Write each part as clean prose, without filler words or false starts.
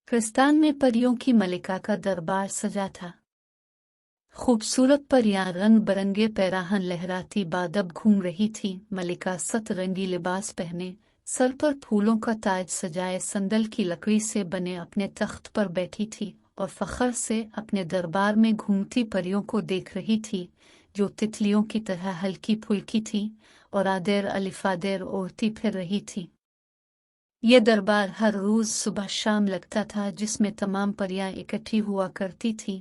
क्रिस्तान में परियों की मलिका का दरबार सजा था। खूबसूरत परियां रंग बरंगे पैराहन लहराती बादब घूम रही थी। मलिका सतरंगी लिबास पहने, सर पर फूलों का ताज सजाए संदल की लकड़ी से बने अपने तख्त पर बैठी थी और फख्र से अपने दरबार में घूमती परियों को देख रही थी, जो तितलियों की तरह हल्की फुल्की थी और आदेर अलिफादेर ओढ़ती फिर रही थी। ये दरबार हर रोज सुबह शाम लगता था, जिसमें तमाम परियां इकट्ठी हुआ करती थी।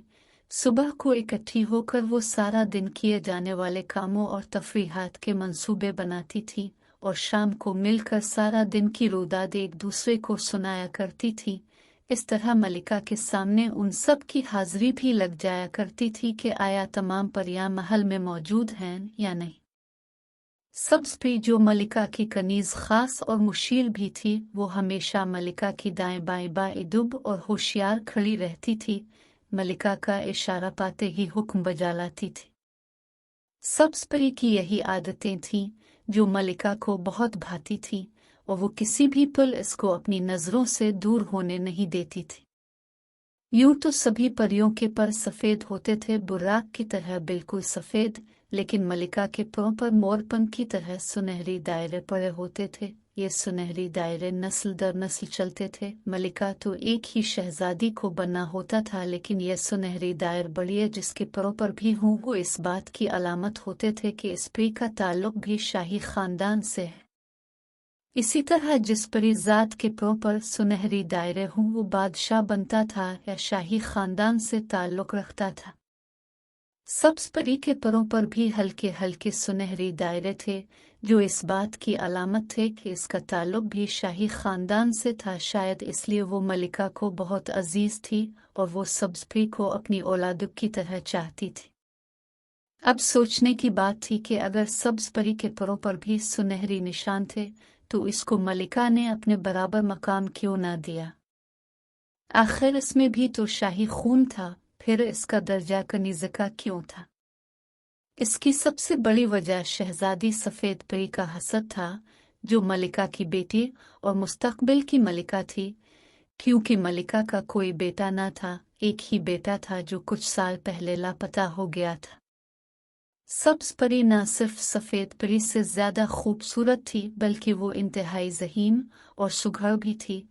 सुबह को इकट्ठी होकर वो सारा दिन किए जाने वाले कामों और तफरीहात के मंसूबे बनाती थी और शाम को मिलकर सारा दिन की रोदाद एक दूसरे को सुनाया करती थी। इस तरह मलिका के सामने उन सब की हाजिरी भी लग जाया करती थी कि आया तमाम परियां महल में मौजूद हैं या नहीं। सब्ज़ जो मलिका की कनीज़ ख़ास और मुशीर भी थी, वो हमेशा मलिका की दाएं बाएं बाएदुब और होशियार खड़ी रहती थी। मलिका का इशारा पाते ही हुक्म बजा लाती थी। सब्ज़ की यही आदतें थीं जो मलिका को बहुत भाती थी और वो किसी भी पल इसको अपनी नज़रों से दूर होने नहीं देती थी। यूं तो सभी परियों के पर सफ़ेद होते थे, बुर्राक की तरह बिल्कुल सफ़ेद, लेकिन मलिका के पैरों पर मोरपंख की तरह सुनहरी दायरे पड़े होते थे। ये सुनहरी दायरे नस्ल दर नस्ल चलते थे। मलिका तो एक ही शहजादी को बनना होता था, लेकिन ये सुनहरी दायर बड़िए जिसके पैरों पर भी हों, वो इस बात की अलामत होते थे कि इस परी का ताल्लुक भी शाही खानदान से है। इसी तरह जिस परी ज़ात के पैरों पर सुनहरी दायरे हों, वो बादशाह बनता था या शाही खानदान से ताल्लुक रखता था। सब्ज़ परी के पैरों पर भी हल्के हल्के सुनहरी दायरे थे, जो इस बात की अलामत थे कि इसका ताल्लुक भी शाही खानदान से था। शायद इसलिए वो मलिका को बहुत अजीज थी और वो सब्ज़ परी को अपनी औलाद की तरह चाहती थी। अब सोचने की बात थी कि अगर सब्ज़ परी के पैरों पर भी सुनहरी निशान थे, तो इसको मलिका ने अपने बराबर मकाम क्यों ना दिया? आखिर इसमें भी तो शाही खून था, फिर इसका दर्जा कनीज़ा क्यों था? इसकी सबसे बड़ी वजह शहजादी सफ़ेद परी का हसद था, जो मलिका की बेटी और मुस्तकबिल की मलिका थी। क्योंकि मलिका का कोई बेटा न था, एक ही बेटा था जो कुछ साल पहले लापता हो गया था। सब्ज़ परी न सिर्फ सफ़ेद परी से ज़्यादा खूबसूरत थी, बल्कि वो इंतहाई ज़हीन और सुघड़ भी थी।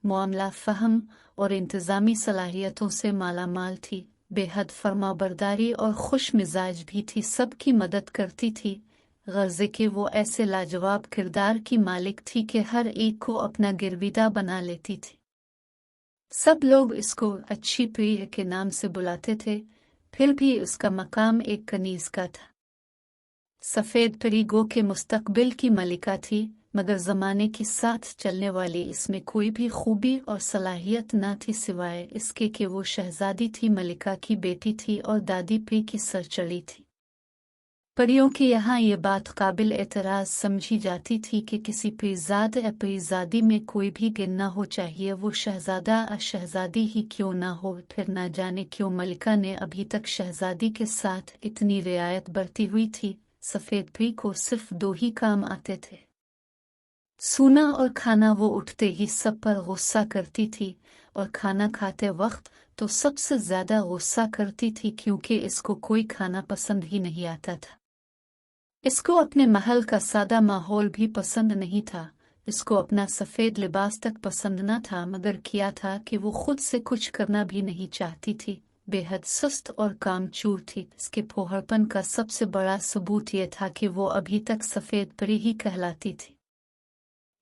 मामला फ़हम और इंतज़ामी सलाहियतों से मालामाल थी, बेहद फरमाबरदारी और खुश मिजाज भी थी, सबकी मदद करती थी। गर्ज़े के वो ऐसे लाजवाब किरदार की मालिक थी कि हर एक को अपना गिरविदा बना लेती थी। सब लोग इसको अच्छी परी के नाम से बुलाते थे, फिर भी उसका मकाम एक कनीज़ का था। सफ़ेद परी गो के मुस्तकबिल की मलिका थी, मगर ज़माने के साथ चलने वाली इसमें कोई भी खूबी और सलाहियत न थी, सिवाय इसके कि वो शहजादी थी, मलिका की बेटी थी और दादी परी की सरचड़ी थी। परियों के यहाँ ये बात काबिल एतराज़ समझी जाती थी कि किसी पीरज़ाद या पीरज़ादी में कोई भी गिनना हो, चाहिए वो शहज़ादा या शहज़ादी ही क्यों ना हो। फिर ना जाने क्यों मलिका ने अभी तक शहज़ादी के साथ इतनी रियायत बरती हुई थी। सफ़ेद परी को सिर्फ दो ही काम आते थे, सोना और खाना। वो उठते ही सब पर गुस्सा करती थी और खाना खाते वक्त तो सबसे ज़्यादा गुस्सा करती थी, क्योंकि इसको कोई खाना पसंद ही नहीं आता था। इसको अपने महल का सादा माहौल भी पसंद नहीं था, इसको अपना सफ़ेद लिबास तक पसंद न था, मगर किया था कि वो खुद से कुछ करना भी नहीं चाहती थी। बेहद सुस्त और कामचोर थी। इसके फौहरपन का सबसे बड़ा सबूत ये था कि वो अभी तक सफ़ेद परी ही कहलाती थी,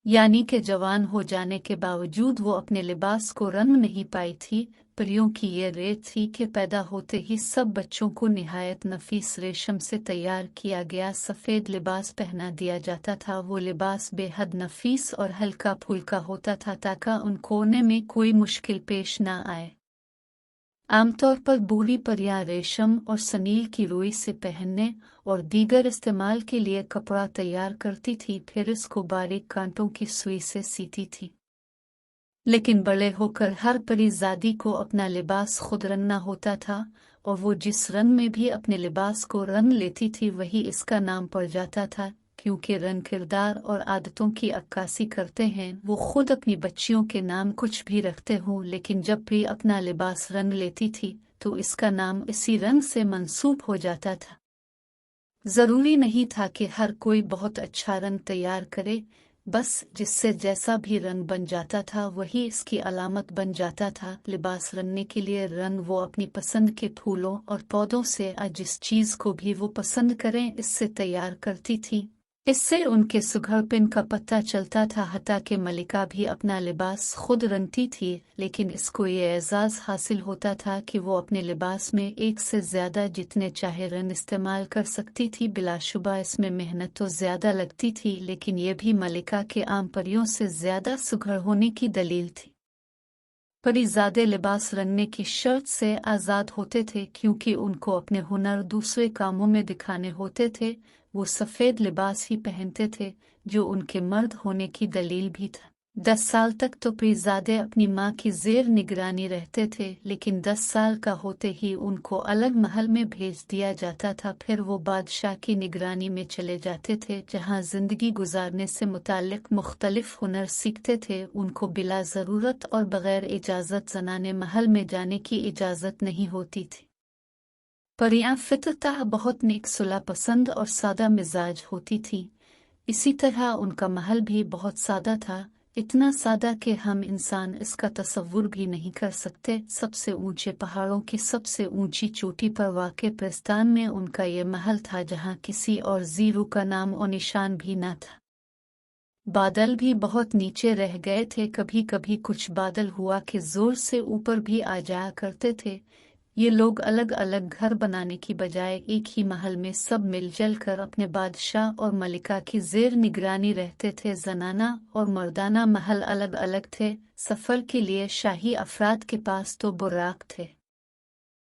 यानी कि जवान हो जाने के बावजूद वो अपने लिबास को रंग नहीं पाई थी। परियों की ये रेत थी कि पैदा होते ही सब बच्चों को निहायत नफीस रेशम से तैयार किया गया सफ़ेद लिबास पहना दिया जाता था। वो लिबास बेहद नफीस और हल्का फुल्का होता था, ताकि उन कोने में कोई मुश्किल पेश न आए। आमतौर पर बूढ़ी परियां रेशम और सनील की रुई से पहनने और दीगर इस्तेमाल के लिए कपड़ा तैयार करती थी, फिर इसको बारीक कांटों की सुई से सीती थी। लेकिन बड़े होकर हर परीज़ादी को अपना लिबास खुद रंगना होता था, और वो जिस रंग में भी अपने लिबास को रंग लेती थी, वही इसका नाम पड़ जाता था, क्योंकि रन किरदार और आदतों की अक्कासी करते हैं। वो खुद अपनी बच्चियों के नाम कुछ भी रखते हों, लेकिन जब भी अपना लिबास रन लेती थी तो इसका नाम इसी रंग से मंसूब हो जाता था। जरूरी नहीं था कि हर कोई बहुत अच्छा रंग तैयार करे, बस जिससे जैसा भी रंग बन जाता था वही इसकी अलामत बन जाता था। लिबास रंगने के लिए रंग वो अपनी पसंद के फूलों और पौधों से जिस चीज को भी वो पसंद करें इससे तैयार करती थी। इससे उनके सुघड़पन का पता चलता था। हत्ता कि मलिका भी अपना लिबास खुद रंगती थी, लेकिन इसको ये एजाज हासिल होता था कि वो अपने लिबास में एक से ज्यादा जितने चाहे रंग इस्तेमाल कर सकती थी। बिलाशुबा इसमें मेहनत तो ज्यादा लगती थी, लेकिन ये भी मलिका के आम परियों से ज्यादा सुघड़ होने की दलील थी। परीज़ादे लिबास रंगने की शर्त से आज़ाद होते थे, क्योंकि उनको अपने हुनर दूसरे कामों में दिखाने होते थे। वो सफ़ेद लिबास ही पहनते थे, जो उनके मर्द होने की दलील भी था। 10 साल तक तो परीज़ादे अपनी माँ की ज़ेर निगरानी रहते थे, लेकिन 10 साल का होते ही उनको अलग महल में भेज दिया जाता था। फिर वो बादशाह की निगरानी में चले जाते थे, जहाँ ज़िंदगी गुजारने से मुताल्लिक़ मुख्तलिफ हुनर सीखते थे। उनको बिला ज़रूरत और बग़ैर इजाज़त ज़नाने महल में जाने की इजाज़त नहीं होती थी। परियां फ़ितरतः बहुत नेक, सुलह पसंद और सादा मिजाज होती थी। इसी तरह उनका महल भी बहुत सादा था, इतना सादा कि हम इंसान इसका तसव्वुर भी नहीं कर सकते। सबसे ऊंचे पहाड़ों की सबसे ऊंची चोटी पर वाक़े पिस्तान में उनका ये महल था, जहाँ किसी और ज़ीरू का नाम और निशान भी न था। बादल भी बहुत नीचे रह गए थे। कभी कभी कुछ बादल हुआ कि जोर से ऊपर भी आ जाया करते थे। ये लोग अलग अलग घर बनाने की बजाय एक ही महल में सब मिलजुल कर अपने बादशाह और मलिका की ज़ेर निगरानी रहते थे। जनाना और मर्दाना महल अलग अलग थे। सफ़र के लिए शाही अफराद के पास तो बुर्राक थे।